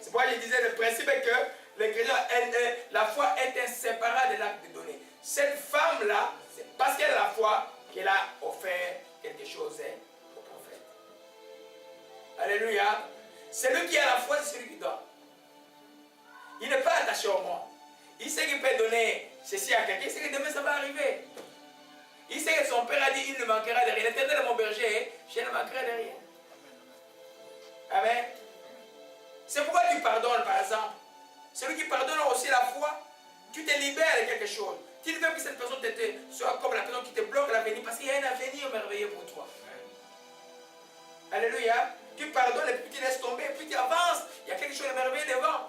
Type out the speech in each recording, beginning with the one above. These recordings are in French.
C'est pourquoi je disais, le principe est que les chrétiens, la foi est inséparable de l'acte de donner. Cette femme-là, c'est parce qu'elle a la foi qu'elle a offert quelque chose au prophète. Alléluia. Celui qui a la foi, c'est celui qui donne. Il n'est pas attaché au monde. Il sait qu'il peut donner ceci à quelqu'un, il sait que demain ça va arriver. Il sait que son père a dit, il ne manquera de rien. L'Éternel est mon berger, je ne manquerai de rien. Amen. C'est pourquoi tu pardonnes, par exemple. Celui qui pardonne a aussi la foi. Tu te libères de quelque chose. Tu ne veux que cette personne soit comme la personne qui te bloque l'avenir, parce qu'il y a un avenir merveilleux pour toi. Alléluia. Tu pardonnes et puis tu laisses tomber, et puis tu avances. Il y a quelque chose de merveilleux devant.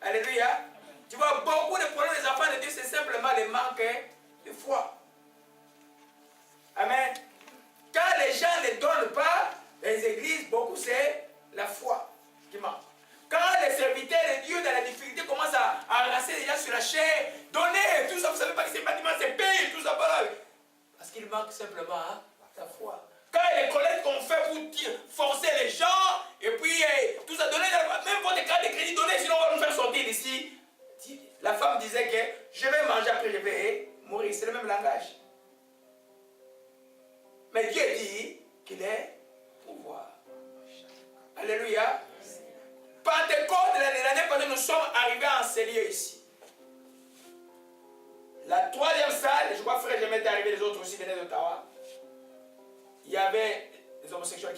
Alléluia. Tu vois, beaucoup de problèmes des enfants de Dieu, c'est simplement le manque de foi. Amen. Quand les gens ne donnent pas, les églises, beaucoup c'est la foi qui manque. Quand les serviteurs de Dieu dans la difficulté commencent à enlacer les gens sur la chair, donner, tout ça, vous ne savez pas que c'est bâtiment, c'est payé, tout ça, voilà. Parce qu'il manque simplement la foi. Quand les collectes qu'on fait pour forcer les gens, et puis tout ça, donner, même pour des cartes de crédit, donner, sinon on va nous faire sortir d'ici. La femme disait que je vais manger, après je vais mourir. C'est le même langage. Mais Dieu dit qu'il est pouvoir. Alléluia. Pentecôte, l'année passée, nous sommes arrivés en ces lieux ici. La troisième salle, je crois frère, jamais arrivé, les autres aussi venaient d'Ottawa. Il y avait des homosexuels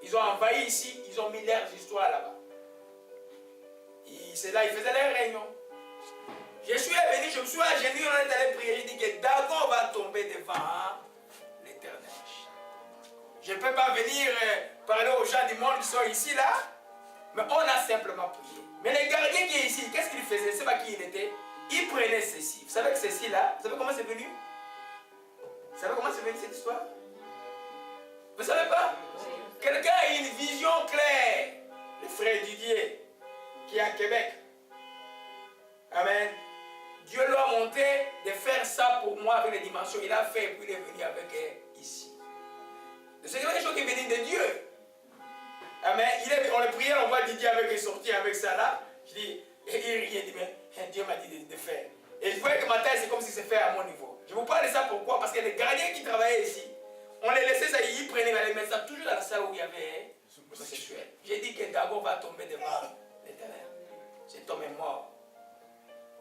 ils ont envahi ici, ils ont mis leurs histoires là-bas. C'est là, ils faisaient leurs réunions. Je suis venu, je me suis agenouillé, on est allé prier, je dis que Dagon va tomber devant l'Éternel. Je ne peux pas venir parler aux gens du monde qui sont ici, là, mais on a simplement prié. Mais les gardiens qui est ici, qu'est-ce qu'ils faisaient? Je ne sais pas qui il était. Ils prenaient ceci. Vous savez que ceci, là, vous savez comment c'est venu? Vous savez comment c'est venu cette histoire? Vous ne savez pas? Quelqu'un a une vision claire. Le frère Didier, qui est à Québec. Amen. Dieu lui a montré de faire ça pour moi avec les dimensions. Il a fait et puis il est venu avec ici. C'est quelque chose qui vient de Dieu. Amen. On le priait, on voit Didier avec les sorties avec ça là. Je dis, il riait, il dit, mais Dieu m'a dit de faire. Et je voyais que ma taille, c'est comme si c'est fait à mon niveau. Je vous parle de ça pourquoi? Parce que les gardiens qui travaillaient ici, on les laissait ça, ils prenaient, ils allaient mettre ça toujours dans la salle où il y avait homosexuel. J'ai dit que d'abord va tomber devant l'Éternel. Cet homme est mort.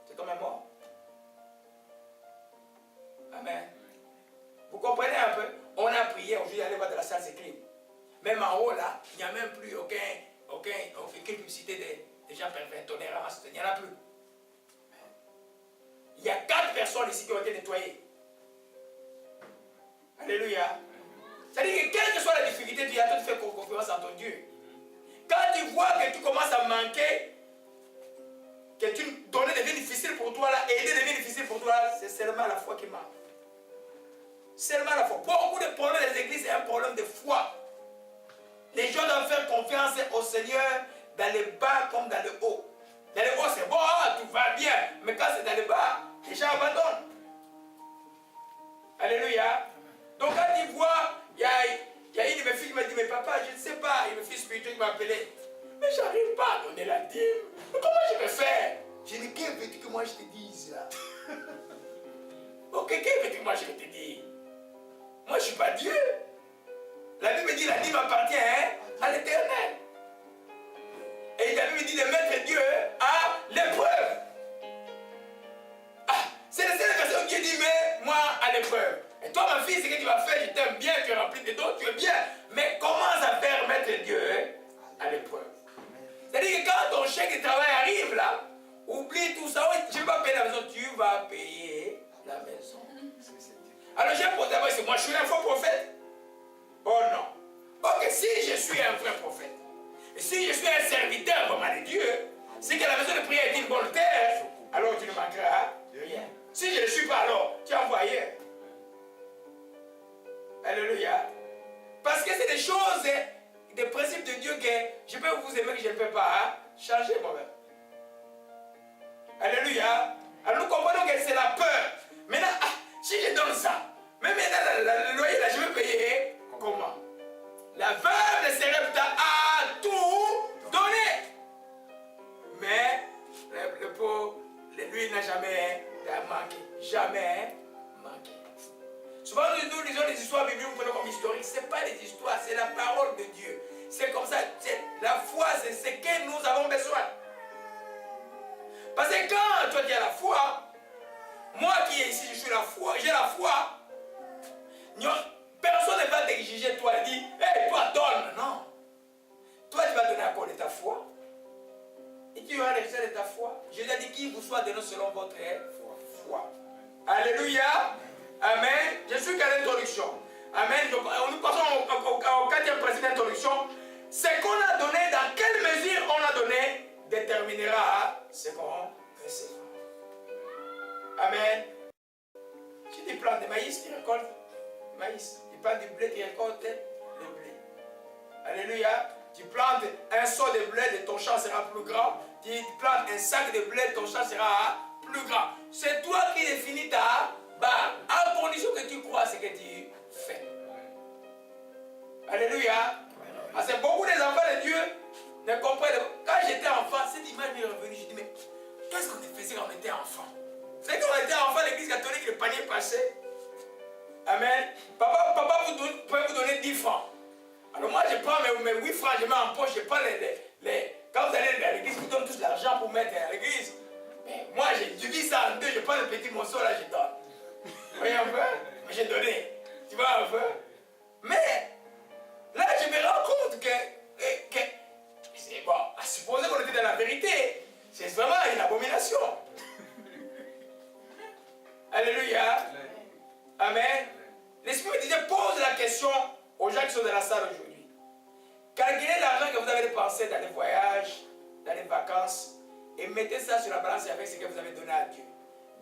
Cet homme est mort. Amen. Vous comprenez un peu? On a prié, aujourd'hui, allez voir dans la salle, c'est clean. Même en haut, là, il n'y a même plus aucune publicité des gens pervers, tolérance, il n'y en a plus. Il y a 4 personnes ici qui ont été nettoyées. Alléluia. C'est-à-dire que quelle que soit la difficulté, tu as tout fait confiance en ton Dieu. Quand tu vois que tu commences à manquer, que tu donner devient difficile pour toi, là, aider devient difficile pour toi, c'est seulement la foi qui manque. Seulement la foi. Beaucoup de problèmes des églises, c'est un problème de foi. Les gens doivent faire confiance au Seigneur dans le bas comme dans le haut. Dans le haut, c'est bon, tout va bien. Mais quand c'est dans le bas, les gens abandonnent. Alléluia. Donc quand il voit, il y a une de mes filles qui m'a dit, mais papa, je ne sais pas, une fille spirituelle qui m'a appelé. Mais j'arrive pas à donner la dîme. Mais comment je vais faire? J'ai dit, qu'est-ce que veux-tu que moi je te dise là? Ok, qu'est-ce que veux-tu que moi je te dise? Moi je ne suis pas Dieu. La Bible dit, la dîme appartient à l'Éternel. Et la Bible dit de mettre Dieu à l'épreuve. Ah, c'est la seule personne qui dit, mais moi à l'épreuve. Et toi, ma fille, ce que tu vas faire, je t'aime bien, tu es rempli de dons, tu es bien. Mais commence à faire mettre Dieu à l'épreuve. C'est-à-dire que quand ton chèque de travail arrive là, oublie tout ça, tu ne vas pas payer la maison, tu vas payer la maison. Alors j'ai posé d'abord, c'est moi, je suis un faux prophète? Oh non. Ok, si je suis un vrai prophète, et si je suis un serviteur vraiment de Dieu, si que la maison de prière est une bonne terre, alors tu ne manqueras rien. Si je ne le suis pas, alors tu envoies ailleurs. Alléluia. Parce que c'est des choses, des principes de Dieu que je peux vous aimer, que je ne peux pas changer moi-même. Alléluia. Alors nous comprenons que c'est la peur. Maintenant, si je donne ça, mais maintenant le loyer là, je vais payer comment? La veuve de Sarepta a tout donné. jamais manquer. Souvent, nous lisons les histoires bibliques, nous prenons comme historiques. Ce n'est pas des histoires, c'est la parole de Dieu. C'est comme ça, la foi, c'est ce que nous avons besoin. Parce que quand toi tu as la foi, moi qui est ici, je suis la foi, j'ai la foi, personne ne va t'exiger, toi, et dire, hey, toi, donne. Non. Toi, tu vas donner à quoi de ta foi? Et tu auras les résultats de ta foi. Jésus a dit qu'il vous soit donné selon votre foi. Alléluia. Amen. Je suis qu'à l'introduction. Amen. Nous passons au quatrième principe d'introduction. Ce qu'on a donné, dans quelle mesure on a donné, déterminera ce qu'on recevra. Amen. Si tu plantes des maïs, tu récoltes maïs. Tu plantes du blé, tu récoltes le blé. Alléluia. Tu plantes un seau de blé, ton champ sera plus grand. Tu plantes un sac de blé, ton champ sera plus grand. C'est toi qui définis ta barre, à condition que tu crois ce que tu fais. Alléluia. Parce que beaucoup des enfants de Dieu ne comprennent pas. Quand j'étais enfant, cette image m'est revenue. Je dis, mais qu'est-ce qu'on faisait quand on était enfant? Vous savez, quand on était enfant, l'église catholique, le panier passait. Amen. Papa peut vous donner 10 francs. Alors moi, je prends mes 8 francs, je mets en poche, je prends quand vous allez à l'église, vous donnez tous l'argent pour mettre à l'église. Mais moi, je divise ça en deux, je prends le petit morceau là, je donne. Vous voyez un peu? Mais j'ai donné. Tu vois un peu? Mais là, je me rends compte que c'est bon, à supposer qu'on était dans la vérité, c'est vraiment une abomination. Alléluia. Amen. L'Esprit me disait, pose la question aux gens qui sont dans la salle aujourd'hui. Calculez l'argent que vous avez dépensé dans les voyages, dans les vacances, et mettez ça sur la balance avec ce que vous avez donné à Dieu.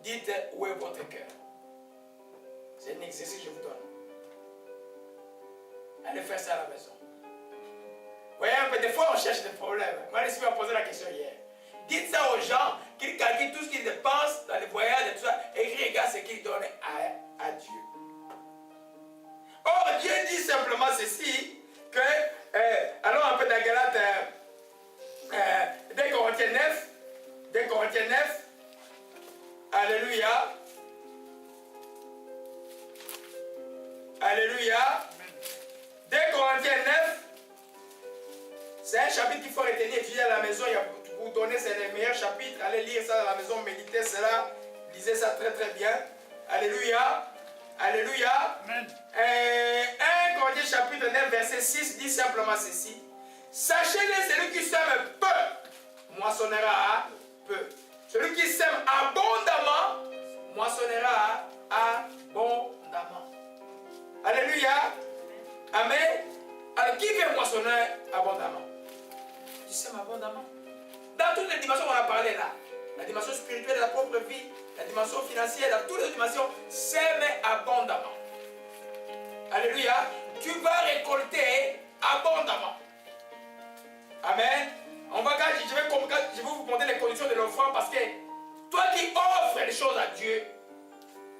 Dites où est votre cœur. C'est un exercice que je vous donne. Allez faire ça à la maison. Vous voyez un peu, des fois on cherche des problèmes. Moi, l'Esprit m'a posé la question hier. Dites ça aux gens qu'ils calculent tout ce qu'ils dépensent dans les voyages et tout ça, et qu'ils regardent ce qu'ils donnent à Dieu. Or, Dieu dit simplement ceci, que, allons un peu dans Galates, 2 Corinthiens 9, alléluia, alléluia, 2 Corinthiens 9, c'est un chapitre qu'il faut retenir, étudier à la maison, vous donner, c'est le meilleur chapitre, allez lire ça à la maison, méditez cela, lisez ça très très bien, alléluia. Alléluia. Amen. 1 Corinthiens chapitre 9 verset 6 dit simplement ceci. Sachez-le, celui qui sème peu, moissonnera peu. Celui qui sème abondamment, moissonnera abondamment. Alléluia. Amen. Alors qui veut moissonner abondamment? Tu sèmes abondamment. Dans toutes les dimensions qu'on a parlé là. La dimension spirituelle de la propre vie, la dimension financière, dans toutes les dimensions, sème abondamment. Alléluia. Tu vas récolter abondamment. Amen. Je vais vous montrer les conditions de l'offrande parce que toi qui offres les choses à Dieu,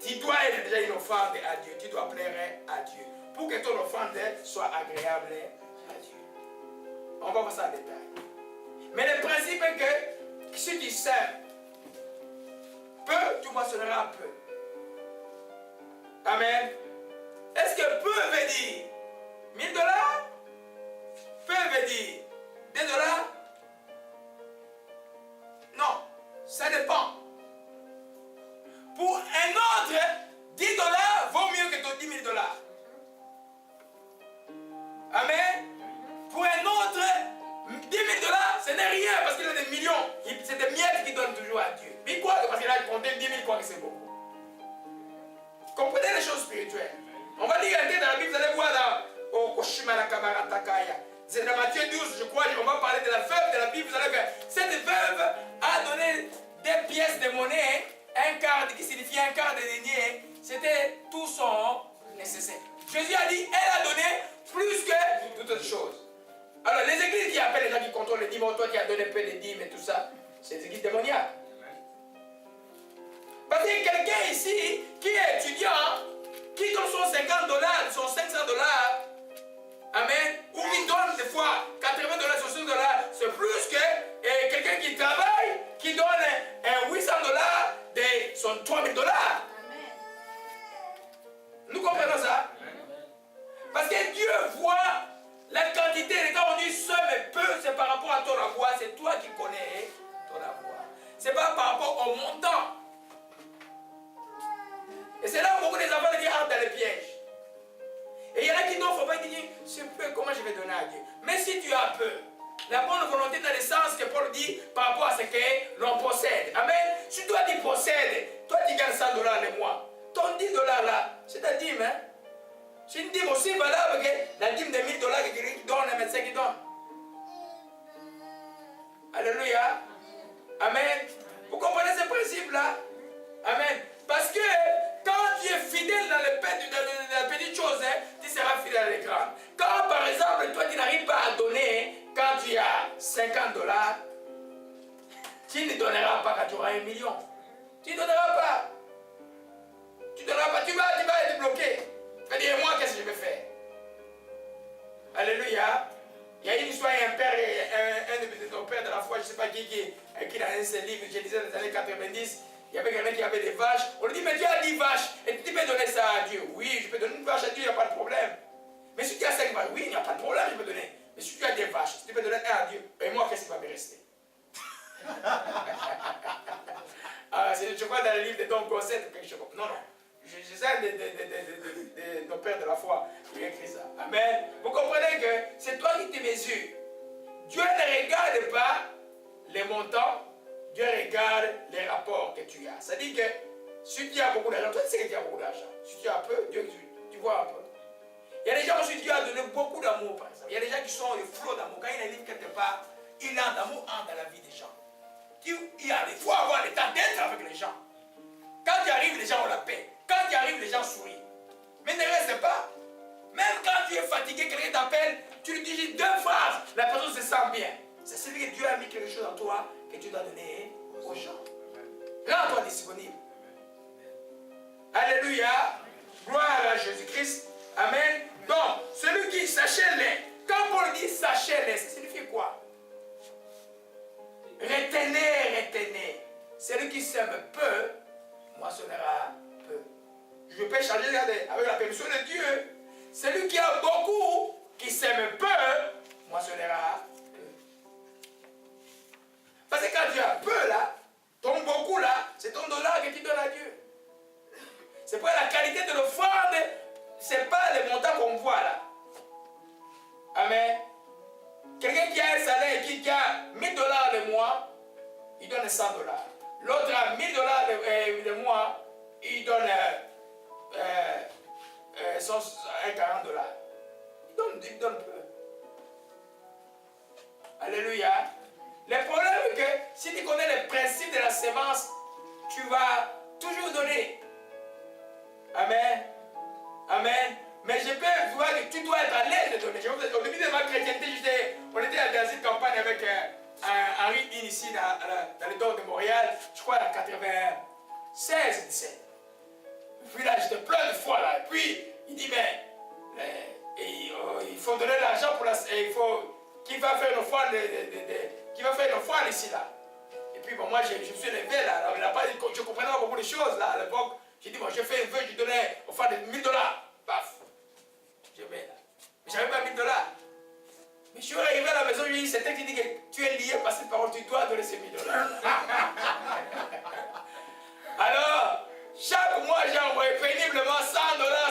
tu dois être déjà une offrande à Dieu. Tu dois plaire à Dieu. Pour que ton offrande soit agréable à Dieu. On va voir ça en détail. Mais le principe est que si tu sèmes peu, tu moissonneras peu. Amen. Est-ce que peu veut dire $1000? Peu veut dire $2? Non, ça dépend. Pour un autre, $10 vaut mieux que ton $10 000. Amen. Pour un autre, $10 000, ce n'est rien parce qu'il a des millions. C'est des miettes qui donnent toujours à Dieu. Mais quoi? Parce qu'il a compté 10 000, quoi que c'est beaucoup. Comprenez les choses spirituelles. On va lire un texte dans la Bible, vous allez voir dans Koshimana Kamaratakaya. C'est dans Matthieu 12, je crois, on va parler de la veuve de la Bible. Vous allez voir, cette veuve a donné des pièces de monnaie, un quart qui signifie un quart de denier. C'était tout son nécessaire. Jésus a dit, elle a donné plus que toutes autres choses. Alors, les églises qui appellent les gens qui contrôlent les dîmes, toi qui as donné peu de dîmes et tout ça, c'est des églises démoniaques. Parce qu'il y a quelqu'un ici qui est étudiant, qui donne son $50, son $500, amen, ou qui donne des fois $80, $60, c'est plus que quelqu'un qui travaille, qui donne $800 de son $3000. pas par rapport au montant. Et c'est là où beaucoup des enfants qui entrent dans les pièges. Et il y en a qui n'offrent pas, qui disent, c'est peu, comment je vais donner à Dieu? Mais si tu as peu, la bonne volonté dans le sens que Paul dit par rapport à ce que l'on possède. Amen. Si toi tu possèdes, toi tu gagnes 100 dollars le mois. Ton 10 dollars là, c'est ta dîme. Hein? C'est une dîme aussi valable que la dîme de 1000 dollars que quelqu'un qui donne, un médecin qui donne. Alléluia. Amen. Vous comprenez ce principe-là? Amen. Parce que quand tu es fidèle dans les petites choses, hein, tu seras fidèle à l'écran. Quand par exemple, toi tu n'arrives pas à donner, quand tu as 50 dollars, tu ne donneras pas quand tu auras 1 million. Tu ne donneras pas. Tu ne donneras pas. Tu vas être bloqué. Tu vas dire, moi, qu'est-ce que je vais faire? Alléluia. Il y a une histoire, un père, un de nos pères de la foi, je ne sais pas qui écrit dans un seul livre, je disais dans les années 90, il y avait quelqu'un qui avait des vaches. On lui dit, mais tu as 10 vaches, et tu peux donner ça à Dieu. Oui, je peux donner une vache à Dieu, il n'y a pas de problème. Mais si tu as 5 vaches, oui, il n'y a pas de problème, je peux donner. Mais si tu as des vaches, tu peux donner un à Dieu. Et moi, qu'est-ce qui va me rester? Je crois dans le livre de Don Gosset ou quelque chose comme ça. Non, non. J'essaie de nos pères de la foi qui ont écrit ça. Amen. Vous comprenez que c'est toi qui te mesures. Dieu ne regarde pas les montants, Dieu regarde les rapports que tu as. C'est-à-dire que si tu as beaucoup d'argent, toi tu sais que tu as beaucoup d'argent. Si tu as peu, Dieu, tu vois un peu. Il y a des gens aussi, Dieu a donné beaucoup d'amour, par exemple. Il y a des gens qui sont des flots d'amour. Quand il arrive quelque part, il a d'amour dans la vie des gens. Il faut avoir le temps d'être avec les gens. Quand tu arrives, les gens ont la paix. Quand tu arrives, les gens sourient. Mais ne reste pas. Même quand tu es fatigué, quelqu'un t'appelle, tu lui dis 2 phrases, la personne se sent bien. C'est celui que Dieu a mis quelque chose en toi que tu dois donner aux gens. Rends-toi disponible. Alléluia. Gloire à Jésus-Christ. Amen. Donc, celui qui sachez-les. Quand Paul dit sachez-les, ça signifie quoi? Retenez. Celui qui sème peu, moissonnera peu. Je peux changer avec la permission de Dieu. Celui qui a beaucoup, qui sème peu, moissonnera peu. Parce que quand tu as peu là, ton beaucoup là, c'est ton dollar que tu donnes à Dieu. C'est pas la qualité de l'offrande, c'est pas le montant qu'on voit là. Amen. Quelqu'un qui a un salaire qui a 1000 dollars le mois, il donne 100 dollars. L'autre a 1000 dollars le mois, il donne 40 dollars. Il donne peu. Alléluia. Le problème est que si tu connais le principe de la sémence, tu vas toujours donner. Amen. Amen. Mais je peux voir que tu dois être à l'aise de donner. Au début de ma chrétienté, on était dans une campagne avec Henri In ici dans le nord de Montréal, je crois en 96, 17. Puis là, j'étais plein de fois là. Et puis, il dit, mais il faut donner l'argent pour la... Il faut... Qui va faire une offrande ici là? Et puis, bon, moi, je me suis levé là. Alors, je comprenais pas beaucoup de choses là à l'époque. J'ai dit, bon, je fais un vœu, je donnais offrande de 1000 dollars. Paf! Je mets là. Mais j'avais pas 1000 dollars. Mais je suis arrivé à la maison, j'ai dit, c'est un qui dit que tu es lié par cette parole, tu dois donner ces 1000 dollars. Alors, chaque mois, j'ai envoyé péniblement 100 dollars